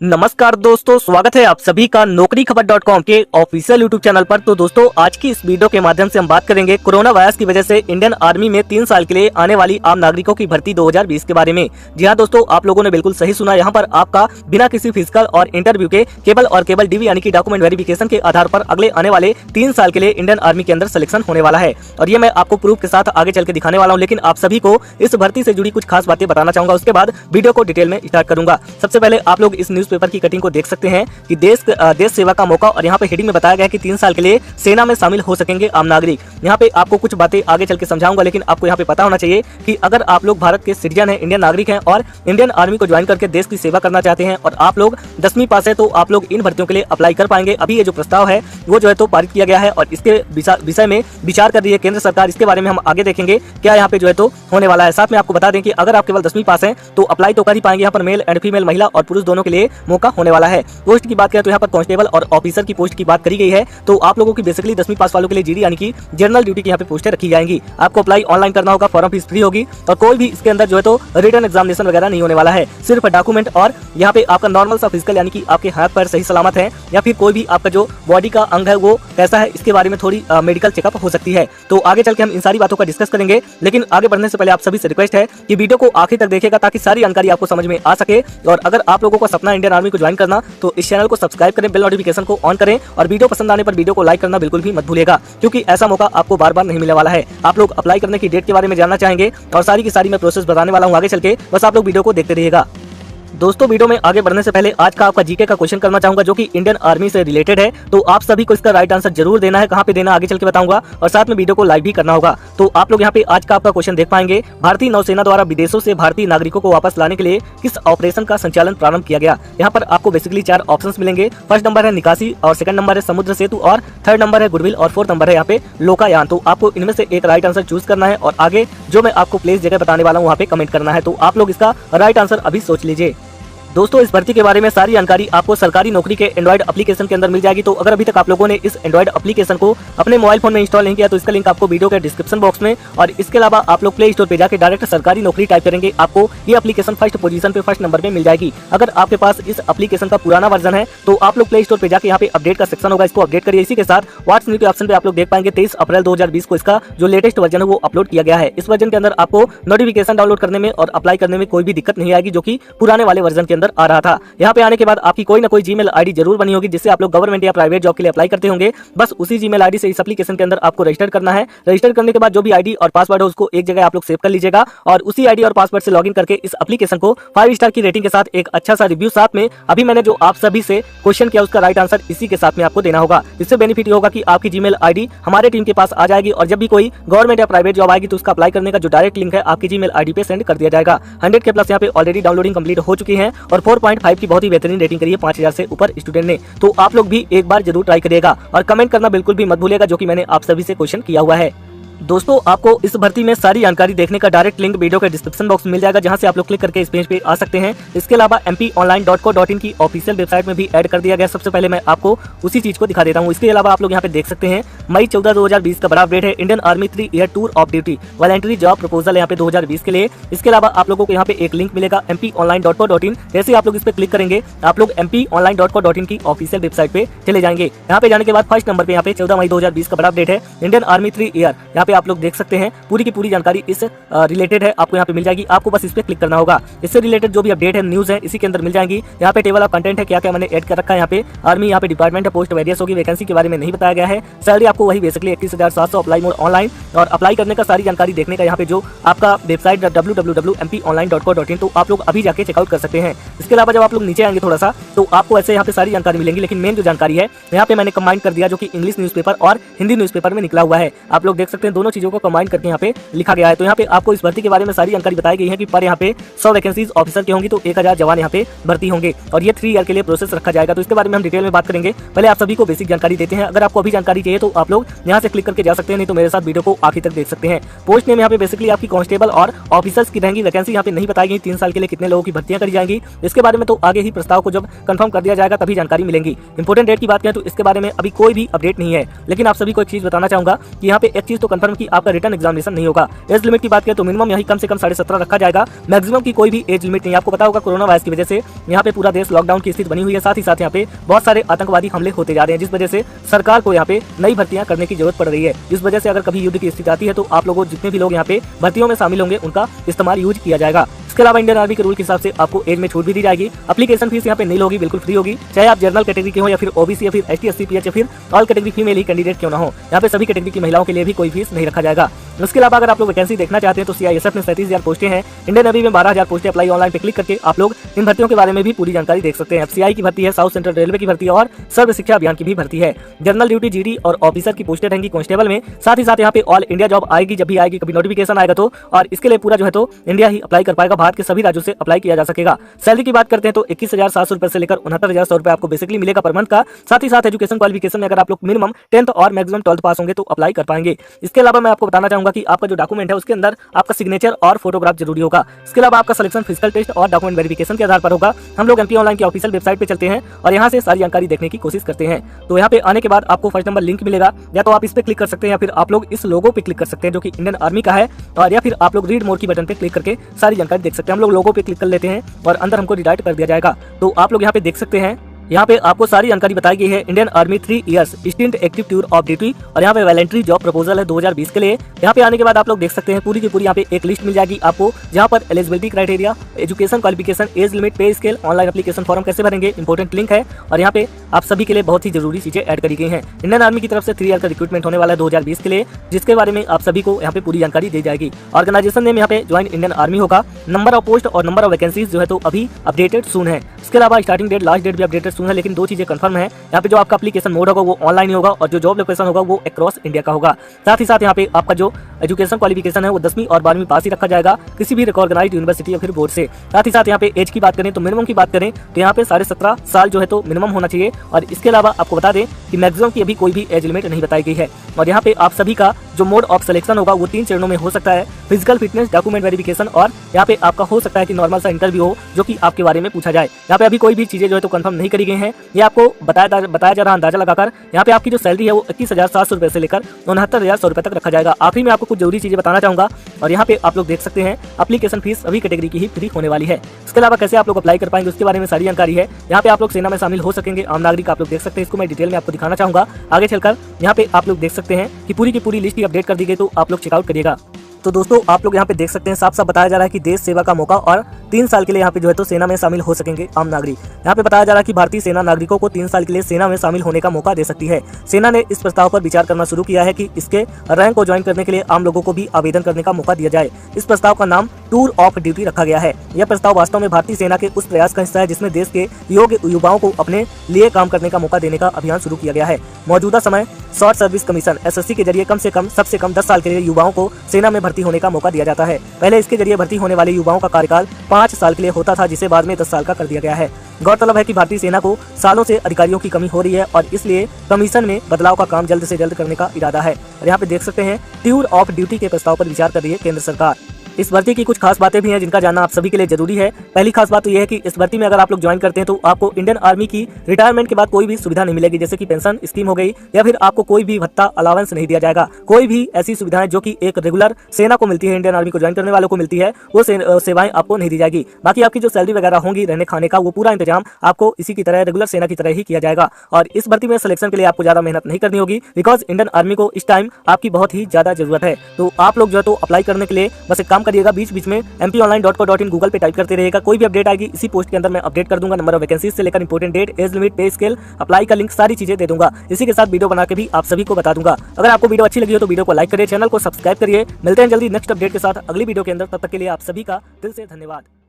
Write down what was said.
नमस्कार दोस्तों, स्वागत है आप सभी का नौकरी खबर .com के ऑफिशियल यूट्यूब चैनल पर। तो दोस्तों, आज की इस वीडियो के माध्यम से हम बात करेंगे कोरोना वायरस की वजह से इंडियन आर्मी में 3 साल के लिए आने वाली आम नागरिकों की भर्ती 2020 के बारे में। जी हाँ दोस्तों, आप लोगों ने बिल्कुल सही सुना। यहाँ पर आपका बिना किसी फिजिकल और इंटरव्यू के केवल और केवल डीवी यानी कि डॉक्यूमेंट वेरिफिकेशन के आधार पर अगले आने वाले 3 साल के लिए इंडियन आर्मी के अंदर सिलेक्शन होने वाला है। और ये मैं आपको प्रूफ के साथ आगे चल के दिखाने वाला हूँ। लेकिन आप सभी को इस भर्ती से जुड़ी कुछ खास बातें बताना चाहूंगा, उसके बाद वीडियो को डिटेल में स्टार्ट करूंगा। सबसे पहले आप लोग इस न्यूज़पेपर की कटिंग को देख सकते हैं कि देश सेवा का मौका, और यहाँ पे हेडिंग में बताया गया है कि 3 साल के लिए सेना में शामिल हो सकेंगे आम नागरिक। यहाँ पे आपको कुछ बातें आगे चल के समझाऊंगा, लेकिन आपको यहाँ पे पता होना चाहिए कि अगर आप लोग भारत के सिटीजन हैं, इंडियन नागरिक हैं और इंडियन आर्मी को ज्वाइन करके देश की सेवा करना चाहते हैं और आप लोग 10वीं पास है, तो आप लोग इन भर्तियों के लिए अप्लाई कर पाएंगे। अभी ये जो प्रस्ताव है वो जो है तो पारित किया गया है और इसके विषय में विचार कर रही है केंद्र सरकार। इसके बारे में हम आगे देखेंगे क्या यहाँ पे जो है तो होने वाला है। साथ में आपको बता दें कि अगर आप केवल 10वीं पास हैं तो अप्लाई तो कर ही पाएंगे। यहाँ पर मेल एंड फीमेल, महिला और पुरुष दोनों के लिए मौका होने वाला है। पोस्ट की बात करें तो यहाँ पर कांस्टेबल और ऑफिसर की पोस्ट की बात करी गई है। तो आप लोगों की बेसिकली 10वीं पास वालों के लिए जीडी यानी कि जनरल ड्यूटी की यहाँ पे पोस्टें रखी जाएंगी। आपको अप्लाई ऑनलाइन करना होगा, फॉर्म फीस फ्री होगी और कोई भी इसके अंदर जो है तो रिटन एग्जामिनेशन वगैरह नहीं होने वाला है। सिर्फ डॉक्यूमेंट और यहाँ पे आपका नॉर्मल सा फिजिकल यानी कि आपके हाथ पैर सही सलामत है या फिर कोई भी आपका जो बॉडी का अंग है वो कैसा है, इसके बारे में थोड़ी मेडिकल चेकअप हो सकती है। तो आगे चल के हम इन सारी बातों का डिस्कस करेंगे। लेकिन आगे बढ़ने से पहले आप सभी से रिक्वेस्ट है कि वीडियो को आखिर तक देखिएगा ताकि सारी जानकारी आपको समझ में आ सके। और अगर आप लोगों का सपना इंडियन आर्मी को ज्वाइन करना तो इस चैनल को सब्सक्राइब करें, बेल नोटिफिकेशन को ऑन करें और वीडियो पसंद आने पर वीडियो को लाइक करना बिल्कुल भी मत भूलिएगा, क्योंकि ऐसा मौका आपको बार बार नहीं मिलने वाला है। आप लोग अप्लाई करने की डेट के बारे में जानना चाहेंगे और सारी की सारी मैं प्रोसेस बताने वाला हूँ आगे चल के, बस आप लोग वीडियो को देखते रहिएगा। दोस्तों, वीडियो में आगे बढ़ने से पहले आज का आपका जीके का क्वेश्चन करना चाहूंगा जो कि इंडियन आर्मी से रिलेटेड है। तो आप सभी को इसका राइट आंसर जरूर देना है। कहां पे देना आगे चल के बताऊंगा और साथ में वीडियो को लाइक भी करना होगा। तो आप लोग यहां पे आज का आपका क्वेश्चन देख पाएंगे। भारतीय नौसेना द्वारा विदेशों से भारतीय नागरिकों को वापस लाने के लिए किस ऑपरेशन का संचालन प्रारंभ किया गया। यहाँ पर आपको बेसिकली 4 ऑप्शन मिलेंगे। फर्स्ट नंबर है निकासी और सेकंड नंबर है समुद्र सेतु और थर्ड नंबर है गुडविल और फोर्थ नंबर है यहाँ पे लोकायान। तो आपको इनमें से एक राइट आंसर चूज करना है और आगे जो मैं आपको प्लेस जगह बताने वाला हूँ वहाँ पे कमेंट करना है। तो आप लोग इसका राइट आंसर अभी सोच लीजिए। दोस्तों, इस भर्ती के बारे में सारी जानकारी आपको सरकारी नौकरी के एंड्रॉइड एप्लीकेशन के अंदर मिल जाएगी। तो अगर अभी तक आप लोगों ने इस एंड्रॉइड एप्लीकेशन को अपने मोबाइल फोन में इंस्टॉल नहीं किया तो इसका लिंक आपको वीडियो के डिस्क्रिप्शन बॉक्स में, और इसके अलावा आप लोग प्ले स्टोर पे जाकर डायरेक्ट सरकारी नौकरी टाइप करेंगे, आपको ये एप्लीकेशन फर्स्ट पोजीशन पे फर्स्ट नंबर पे मिल जाएगी। अगर आपके पास इस एप्लीकेशन का पुराना वर्जन है तो आप लोग प्ले स्टोर पे जाकर यहाँ पे अपडेट का सेक्शन होगा, इसको अपडेट करिए। इसी के साथ व्हाट्स न्यू के ऑप्शन पे आप लोग देख पाएंगे 23 अप्रैल 2020 को इसका जो लेटेस्ट वर्जन है वो अपलोड किया गया है। इस वर्जन के अंदर आपको नोटिफिकेशन डाउनलोड करने में और अप्लाई करने में कोई भी दिक्कत नहीं आएगी, जो कि पुराने वाले वर्जन के अंदर आ रहा था। यहाँ पे आने के बाद आपकी कोई ना कोई जीमेल आईडी जरूर बनी होगी जिससे आप लोग गवर्नमेंट या प्राइवेट जॉब के लिए अप्लाई करते होंगे। बस उसी जीमेल आईडी से इस एप्लीकेशन के अंदर आपको रजिस्टर करना है। रजिस्टर करने के बाद जो भी आईडी और पासवर्ड है उसको एक जगह आप लोग सेव कर लीजिएगा और उसी आईडी और पासवर्ड से लॉगिन करके इस एप्लीकेशन को 5 स्टार की रेटिंग के साथ एक अच्छा सा रिव्यू, साथ में अभी मैंने जो आप सभी से क्वेश्चन किया उसका राइट आंसर इसी के साथ में आपको देना होगा। इससे बेनिफिट ये होगा कि आपकी जीमेल आईडी हमारे टीम के पास आ जाएगी और जब भी कोई गवर्नमेंट या प्राइवेट जॉब आएगी तो उसका अप्लाई करने का जो डायरेक्ट लिंक है आपकी जीमेल आईडी पे सेंड कर दिया जाएगा। 100 के प्लस यहाँ पे ऑलरेडी डाउनलोडिंग कंप्लीट हो चुकी है और 4.5 की बहुत ही बेहतरीन रेटिंग करी है 5000 से ऊपर स्टूडेंट ने। तो आप लोग भी एक बार जरूर ट्राई करिएगा और कमेंट करना बिल्कुल भी मत भूलिएगा, जो कि मैंने आप सभी से क्वेश्चन किया हुआ है। दोस्तों, आपको इस भर्ती में सारी जानकारी देखने का डायरेक्ट लिंक वीडियो के डिस्क्रिप्शन बॉक्स में मिल जाएगा, जहां से आप लोग क्लिक करके इस पेज पे आ सकते हैं। इसके अलावा mponline.co.in की ऑफिशियल वेबसाइट में भी ऐड कर दिया गया। सबसे पहले मैं आपको उसी चीज को दिखा देता हूं। इसके अलावा आप लोग यहाँ पे देख सकते हैं मई 14 2020 का बड़ा अपडेट है। Indian army 3 year tour of duty voluntary job proposal यहाँ पे 2020 के लिए। इसके अलावा आप लोगों को यहाँ पे एक लिंक मिलेगा mponline.co.in। जैसे आप लोग इस पे क्लिक करेंगे आप लोग mponline.co.in की ऑफिशियल वेबसाइट पे चले जाएंगे। यहाँ पे जाने के बाद फर्स्ट नंबर पे यहाँ पे 14 मई 2020 का बड़ा अपडेट है। इंडियन आर्मी 3 ईयर यहाँ पे आप लोग देख सकते हैं पूरी की पूरी जानकारी इस रिलेटेड है, आपको यहाँ पे मिल जाएगी। आपको बस इस पे क्लिक करना होगा। इससे रिलेटेड जो भी अपडेट है, न्यूज है, इसी के अंदर मिल जाएंगी। यहाँ पे टेबल ऑफ कंटेंट है, क्या क्या मैंने ऐड कर रखा है। यहाँ पे आर्मी, यहाँ पे डिपार्टमेंट है, पोस्ट वेरियस होगी, वैकेंसी के बारे में नहीं बताया गया है। सैलरी आपको वही बेसिकली 31,700, अप्लाई मोड ऑनलाइन, और अप्लाई करने का सारी जानकारी देखने का यहाँ पे जो आपका वेबसाइट www.mponline.co.in, तो आप लोग अभी जाके चेकआउट कर सकते हैं। इसके अलावा जब आप लोग नीचे आएंगे थोड़ा सा तो आपको ऐसे यहाँ पे सारी जानकारी मिलेंगी, लेकिन मेन जो जानकारी है यहाँ पे मैंने कंबाइन कर दिया, जो कि इंग्लिश न्यूज़पेपर और हिंदी न्यूज़पेपर में निकला हुआ है। आप लोग देख सकते हैं दोनों चीजों को कंबाइन करके यहाँ पे लिखा गया है। तो यहाँ पे आपको इस भर्ती के बारे में सारी जानकारी बताई गई है कि पर यहाँ पे 100 वैकेंसीज ऑफिसर की होंगी, तो 1000 जवान यहाँ पे भर्ती होंगे और ये 3 ईयर के लिए प्रोसेस रखा जाएगा। तो इसके बारे में हम डिटेल में बात करेंगे। पहले आप सभी को बेसिक जानकारी देते हैं। अगर आपको अभी जानकारी चाहिए तो आप लोग यहाँ से क्लिक करके जा सकते हैं, नहीं तो मेरे साथ वीडियो को आखिर तक देख सकते हैं। पोस्ट नेम यहाँ पे बेसिकली आपकी कांस्टेबल और ऑफिसर्स की रहेंगी। वैकेंसी यहाँ पे नहीं बताई गई, 3 साल के लिए कितने लोगों की भर्तियां करी जाएंगी इसके बारे में तो आगे ही प्रस्ताव को जब कंफर्म कर दिया जाएगा तभी जानकारी मिलेगी। इंपोर्टेंट डेट की बात करें तो इसके बारे में अभी कोई भी अपडेट नहीं है, लेकिन आप सभी को एक चीज बताना चाहूंगा कि यहाँ पे एक चीज तो कंफर्म टर्म की आपका रिटर्न एग्जामिनेशन नहीं होगा। एज लिमिट की बात करें तो मिनिमम यही कम से कम 17.5 रखा जाएगा, मैक्सिमम की कोई भी एज लिमिट नहीं। आपको पता होगा कोरोना वायरस की वजह से यहाँ पे पूरा देश लॉकडाउन की स्थिति बनी हुई है, साथ ही साथ यहाँ पे बहुत सारे आतंकवादी हमले होते जा रहे हैं, जिस वजह से सरकार को यहाँ पे नई भर्तियां करने की जरूरत पड़ रही है। इस वजह से अगर कभी युद्ध की स्थिति आती है तो आप लोगों जितने भी लोग यहाँ पे भर्तियों में शामिल होंगे उनका इस्तेमाल यूज किया जाएगा। इसके अलावा इंडियन आर्मी के रूल के हिसाब से आपको एज में छूट भी दी जाएगी। एप्लीकेशन फीस यहाँ पे नील होगी, बिल्कुल फ्री होगी, चाहे आप जनरल कैटेगरी के हो या फिर ओबीसी या फिर एसटी एससी पीएच या फिर ऑल कैटेगरी फीमेल ही कैंडिडेट क्यों ना हो, यहाँ पे सभी कैटेगरी की महिलाओं के लिए भी कोई फीस नहीं रखा जाएगा। इसके अलावा अगर आप लोग वैकेंसी देखना चाहते हैं तो सीआईएसएफ में 37,000 पोस्टें हैं, इंडियन नेवी में 12,000 पोस्टें। अप्लाई ऑनलाइन पे क्लिक करके आप लोग इन भर्तियों के बारे में भी पूरी जानकारी देख सकते हैं। एफसीआई की भर्ती है, साउथ सेंट्रल रेलवे की भर्ती है और सर्व शिक्षा अभियान की भी भर्ती है। जनरल ड्यूटी, जीडी और ऑफिसर की पोस्टें रहेंगी कांस्टेबल में। साथ ही साथ यहाँ पे ऑल इंडिया जॉब आएगी, जब भी आएगी, कभी नोटिफिकेशन आएगा तो, और इसके लिए पूरा जो है तो इंडिया ही अप्लाई कर पाएगा, भारत के सभी राज्यों से अप्लाई किया जा सकेगा। सैलरी की बात करते हैं तो 21,700 रुपए से लेकर 69,100 रुपए आपको बेसिकली मिलेगा पर मंथ का। साथ ही साथ एजुकेशन क्वालिफिकेशन में अगर आप लोग मिनिमम 10th और मैक्सिमम 12th पास होंगे तो अप्लाई कर पाएंगे। इसके अलावा मैं आपको बताना चाहूंगा कि आपका जो डॉक्यूमेंट है उसके अंदर आपका सिग्नेचर और फोटोग्राफ जरूरी होगा। इसके अलावा आपका सिलेक्शन फिजिकल टेस्ट और डॉक्यूमेंट वेरिफिकेशन के आधार पर होगा। हम लोग एमपी ऑनलाइन की ऑफिशियल वेबसाइट पे चलते हैं और यहाँ से सारी जानकारी देखने की कोशिश करते हैं। तो यहाँ पे आने के बाद आपको फर्स्ट नंबर लिंक मिलेगा, या तो आप इस पे क्लिक कर सकते हैं या फिर आप लोग इस लोगो पे क्लिक कर सकते हैं जो कि इंडियन आर्मी का है, और या फिर आप लोग रीड मोर की बटन पे क्लिक करके सारी जानकारी देख सकते हैं। हम लोग लोगो पे क्लिक कर लेते हैं और अंदर हमको रिडायरेक्ट कर दिया जाएगा। तो आप लोग यहाँ पे देख सकते हैं, यहाँ पे आपको सारी जानकारी बताई गई है। Indian army 3 years stint active tour of duty, और यहाँ पे वॉलंटरी जॉब प्रपोजल है 2020 के लिए। यहाँ पे आने के बाद आप लोग देख सकते हैं पूरी की पूरी यहाँ पे एक लिस्ट मिल जाएगी आपको, जहाँ पर eligibility criteria, education qualification, as limit, pay scale, online application form कैसे भरेंगे, इंपॉर्टेंट लिंक है, और यहाँ पे आप सभी के लिए बहुत ही जरूरी चीजें ऐड करी गई हैं। इंडियन आर्मी की तरफ से 3 ईयर का रिक्रूटमेंट होने वाला है 2020 के लिए, जिसके बारे में आप सभी को यहाँ पे पूरी जानकारी दी जाएगी। ऑर्गेनाइजेशन नेम यहाँ पे ज्वाइन इंडियन आर्मी होगा। नंबर ऑफ पोस्ट और नंबर ऑफ वैकेंसीज जो है तो अभी अपडेटेड सून है। इसके अलावा स्टार्टिंग डेट, लास्ट डेट भी अपडेटेड सून है, लेकिन दो चीजें कंफर्म है। यहाँ पे जो आपका एप्लीकेशन मोड होगा वो ऑनलाइन ही होगा, और जो जॉब लोकेशन होगा वो अक्रॉस इंडिया का होगा। साथ ही साथ यहाँ पे आपका जो एजुकेशन क्वालिफिकेशन है वो 10वीं और 12वीं पास ही रखा जाएगा किसी भी रिकॉग्नाइज्ड यूनिवर्सिटी या फिर बोर्ड से। साथ ही साथ यहाँ पे एज की बात करें तो मिनिमम की बात करें तो यहाँ पे 17.5 साल जो है तो मिनिमम होना चाहिए, और इसके अलावा आपको बता दें कि मैक्सिमम की अभी कोई भी एज लिमिट नहीं बताई गई है। और यहाँ पे आप सभी का जो मोड ऑफ सिलेक्शन होगा वो 3 चरणों में हो सकता है, फिजिकल फिटनेस, डॉक्यूमेंट वेरिफिकेशन, और यहाँ पे आपका हो सकता है कि नॉर्मल सा इंटरव्यू हो जो कि आपके बारे में पूछा जाए। यहाँ पे अभी कोई भी चीजें जो है तो कंफर्म नहीं करी गई हैं, ये आपको बताया जा रहा अंदाजा लगाकर। यहाँ पे आपकी जो सैलरी है वो 21,700 रुपए से लेकर 69,100 रुपए तक रखा जाएगा। आखिरी में आपको कुछ जरूरी चीजें बताना चाहूंगा, और यहाँ पे आप लोग देख सकते हैं एप्लीकेशन फीस सभी कैटेगरी की ही फ्री होने वाली है। इसके अलावा कैसे आप लोग अप्लाई कर पाएंगे उसके बारे में सारी जानकारी है। यहाँ पे आप लोग सेना में शामिल हो सकेंगे, आम नागरिक आप लोग देख सकते हैं। इसको मैं डिटेल में आपको दिखाना चाहूंगा आगे चलकर। यहाँ पे आप लोग देख सकते हैं कि पूरी की पूरी लिस्ट ही अपडेट कर दी गई, तो आप लोग चेकआउट करिएगा। तो दोस्तों आप लोग यहाँ पे देख सकते हैं साफ साफ बताया जा रहा है कि देश सेवा का मौका, और 3 साल के लिए यहाँ पे जो है तो सेना में शामिल हो सकेंगे आम नागरिक। यहाँ पे बताया जा रहा है कि भारतीय सेना नागरिकों को 3 साल के लिए सेना में शामिल होने का मौका दे सकती है। सेना ने इस प्रस्ताव पर विचार करना शुरू किया है कि इसके रैंक को ज्वाइन करने के लिए आम लोगों को भी आवेदन करने का मौका दिया जाए। इस प्रस्ताव का नाम टूर ऑफ ड्यूटी रखा गया है। यह प्रस्ताव वास्तव में भारतीय सेना के उस प्रयास का हिस्सा है जिसमें देश के योग्य युवाओं को अपने लिए काम करने का मौका देने का अभियान शुरू किया गया है। मौजूदा समय शॉर्ट सर्विस कमीशन SSC के जरिए सबसे कम 10 साल के लिए युवाओं को सेना में भर्ती होने का मौका दिया जाता है। पहले इसके जरिए भर्ती होने वाले युवाओं का कार्यकाल 5 साल के लिए होता था, जिसे बाद में 10 साल का कर दिया गया है। गौरतलब है कि भारतीय सेना को सालों से अधिकारियों की कमी हो रही है, और इसलिए कमीशन में बदलाव का काम जल्द से जल्द करने का इरादा है। और यहाँ पे देख सकते हैं टूर ऑफ ड्यूटी के प्रस्ताव पर विचार कर रही है केंद्र सरकार। इस भर्ती की कुछ खास बातें भी हैं जिनका जानना आप सभी के लिए जरूरी है। पहली खास बात तो यह है कि इस भर्ती में अगर आप लोग ज्वाइन करते हैं तो आपको इंडियन आर्मी की रिटायरमेंट के बाद कोई भी सुविधा नहीं मिलेगी, जैसे कि पेंशन स्कीम हो गई, या फिर आपको कोई भी भत्ता अलावेंस नहीं दिया जाएगा। कोई भी ऐसी सुविधाएं जो कि एक रेगुलर सेना को मिलती है, इंडियन आर्मी को ज्वाइन करने वालों को मिलती है, वो सेवाएं आपको नहीं दी जाएगी। बाकी आपकी जो सैलरी वगैरह होंगी, रहने खाने का, वो पूरा इंतजाम आपको इसी की तरह रेगुलर सेना की तरह ही किया जाएगा। और इस भर्ती में सिलेक्शन के लिए आपको ज्यादा मेहनत नहीं करनी होगी, बिकॉज इंडियन आर्मी को इस टाइम आपकी बहुत ही ज्यादा जरूरत है। तो आप लोग जो है तो अप्लाई करने के लिए बस एक काम करिएगा, बीच बीच में mponline.co.in गूगल पे टाइप करते रहिएगा। कोई भी अपडेट आएगी इसी पोस्ट के अंदर मैं अपडेट कर दूंगा। नंबर ऑफ वैकेंसीज से लेकर important date, age limit, pay scale, apply का लिंक, सारी चीजें दे दूंगा। इसी के साथ वीडियो बना के भी आप सभी को बता दूंगा। अगर आपको वीडियो अच्छी लगी हो तो वीडियो को लाइक करिए, चैनल को सब्सक्राइब करिए। मिलते हैं जल्दी नेक्स्ट अपडेट के साथ अगली वीडियो के अंदर। तब तक के लिए आप सभी का दिल से धन्यवाद।